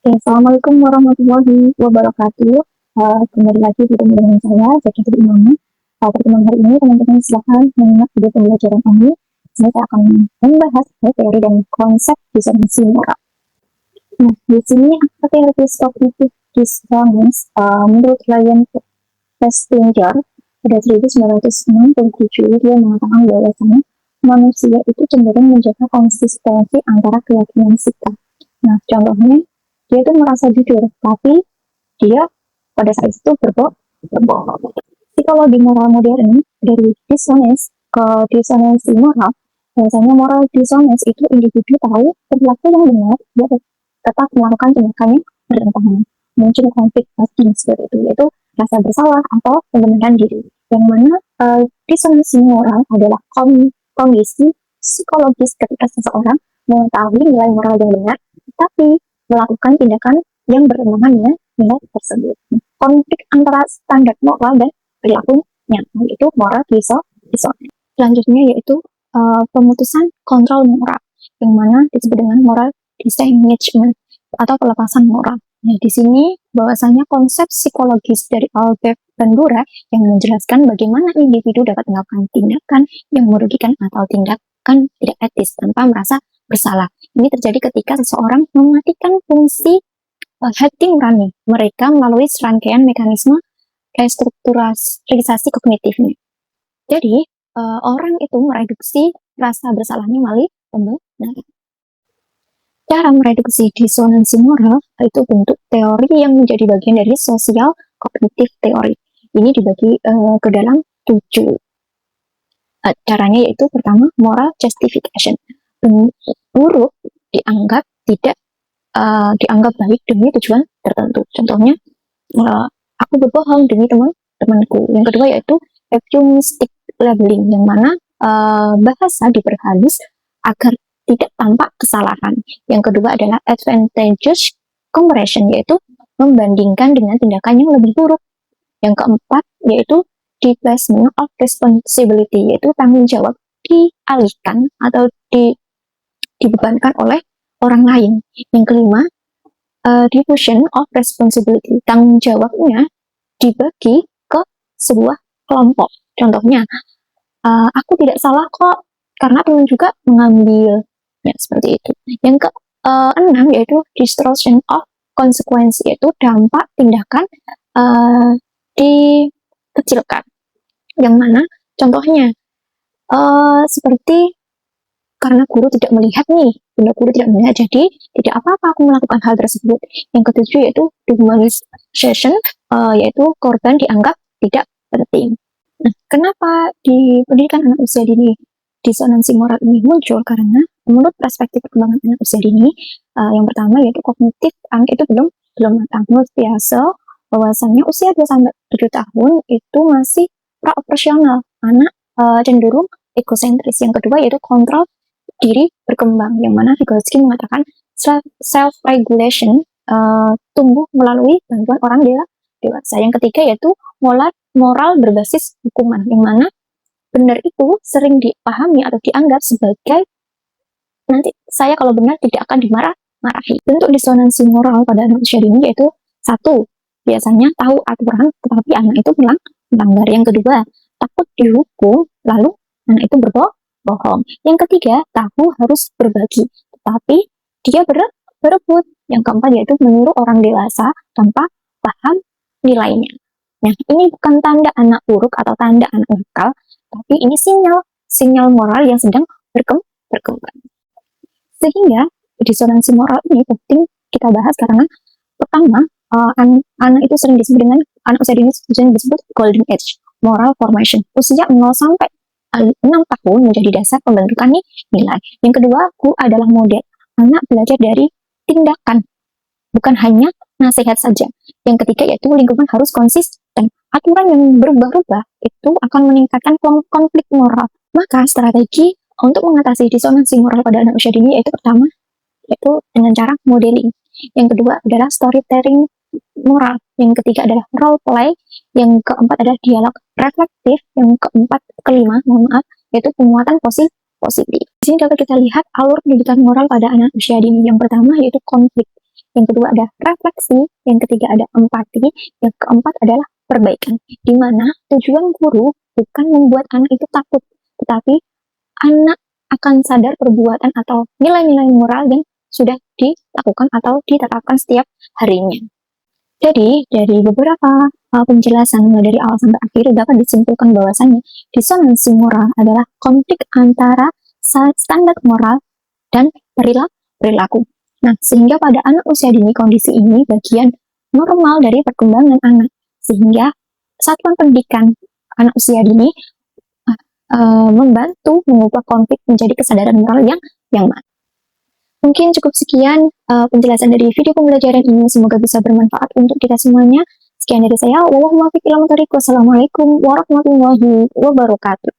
Assalamualaikum warahmatullahi wabarakatuh. Kembali lagi bertemu dengan saya, Zaki Imam. Pertemuan hari ini, teman-teman silahkan menyimak video pembelajaran kami. Saya akan membahas teori dan konsep disonansi moral. Nah, di sini aktivitas cognitive dissonance menurut Ryan Festinger pada 1967 dia mengatakan bahwasanya manusia itu cenderung menjaga konsistensi antara keyakinan sikap. Nah, contohnya dia itu merasa jujur, tapi dia pada saat itu berbohong. Psikologi moral modern dari dissonance ke disonansi moral, biasanya moral dissonance itu individu tahu perilaku yang benar, dia tetap melakukan tindakan yang bertentangan. Muncul konflik batin seperti itu, yaitu rasa bersalah atau pembenaran diri. Yang mana disonansi moral adalah kondisi psikologis ketika seseorang mengetahui nilai moral yang benar, tapi melakukan tindakan yang bertentangan dengan nilai tersebut. Konflik antara standar moral dan perilakunya, yaitu moral dissonance. Selanjutnya yaitu pemutusan kontrol moral, yang mana disebut dengan moral disengagement atau pelepasan moral. Nah, di sini bahwasanya konsep psikologis dari Albert Bandura yang menjelaskan bagaimana individu dapat melakukan tindakan yang merugikan atau tindakan tidak etis tanpa merasa bersalah. Ini terjadi ketika seseorang mematikan fungsi hati nurani mereka melalui serangkaian mekanisme restrukturasi kognitifnya. Jadi, orang itu mereduksi rasa bersalahnya melalui pembenaran. Cara mereduksi disonansi moral itu bentuk teori yang menjadi bagian dari sosial kognitif teori. Ini dibagi ke dalam 7. Caranya yaitu pertama, moral justification. Buruk dianggap tidak dianggap baik demi tujuan tertentu. Contohnya, aku berbohong demi teman-temanku. Yang kedua yaitu euphemistic labeling, yang mana bahasa diperhalus agar tidak tampak kesalahan. Yang kedua adalah advantageous comparison, yaitu membandingkan dengan tindakan yang lebih buruk. Yang keempat yaitu displacement of responsibility, yaitu tanggung jawab dialihkan atau dibebankan oleh orang lain. Yang kelima, diffusion of responsibility, tanggung jawabnya dibagi ke sebuah kelompok. Contohnya, aku tidak salah kok karena teman juga mengambil, ya seperti itu. Yang keenam yaitu distortion of consequence, yaitu dampak tindakan dikecilkan. Yang mana contohnya seperti karena guru tidak melihat nih, guru tidak melihat, jadi tidak apa-apa aku melakukan hal tersebut. Yang ketujuh yaitu dehumanization, yaitu korban dianggap tidak penting. Nah, kenapa di pendidikan anak usia dini disonansi moral ini muncul? Karena menurut perspektif perkembangan anak usia dini, yang pertama yaitu kognitif anak itu belum matang. Menurut Piaget, bahwasannya usia 2-7 tahun itu masih pra-operasional, anak cenderung egosentris. Yang kedua yaitu kontrol diri berkembang, yang mana Vygotsky mengatakan self-regulation tumbuh melalui bantuan orang dewasa. Yang ketiga yaitu moral berbasis hukuman, yang mana benar itu sering dipahami atau dianggap sebagai nanti saya kalau benar tidak akan dimarahi. Bentuk disonansi moral pada anak usia dini yaitu satu, biasanya tahu aturan tetapi anak itu melanggar. Yang kedua, takut dihukum lalu anak itu berbohong. Yang ketiga, tahu harus berbagi tetapi dia berebut. Yang keempat yaitu meniru orang dewasa tanpa paham nilainya. Nah, ini bukan tanda anak buruk atau tanda anak nakal, tapi ini sinyal moral yang sedang berkembang. Sehingga disonansi moral ini penting kita bahas karena pertama, anak itu sering disebut dengan anak usia dini sering disebut golden age moral formation. Usia 0 sampai 6 tahun menjadi dasar pembentukan nilai. Yang kedua, guru adalah model. Anak belajar dari tindakan, bukan hanya nasihat saja. Yang ketiga yaitu lingkungan harus konsisten. Aturan yang berubah-ubah itu akan meningkatkan konflik moral. Maka strategi untuk mengatasi disonansi moral pada anak usia dini yaitu pertama yaitu dengan cara modeling. Yang kedua adalah storytelling moral. Yang ketiga adalah role play. Yang keempat adalah dialog reflektif. Yang kelima yaitu penguatan positif. Di sini dapat kita lihat alur pendidikan moral pada anak usia dini. Yang pertama yaitu konflik. yang kedua ada refleksi, yang ketiga ada empati, yang keempat adalah perbaikan. Di mana tujuan guru bukan membuat anak itu takut, tetapi anak akan sadar perbuatan atau nilai-nilai moral yang sudah dilakukan atau ditetapkan setiap harinya. Jadi, dari beberapa penjelasan mulai dari awal sampai akhir dapat disimpulkan bahwasannya disonansi moral adalah konflik antara standar moral dan perilaku. Nah, sehingga pada anak usia dini kondisi ini bagian normal dari perkembangan anak, sehingga satuan pendidikan anak usia dini membantu mengubah konflik menjadi kesadaran moral yang matang. Mungkin cukup sekian penjelasan dari video pembelajaran ini. Semoga bisa bermanfaat untuk kita semuanya. Sekian dari saya. Wassalamualaikum warahmatullahi wabarakatuh.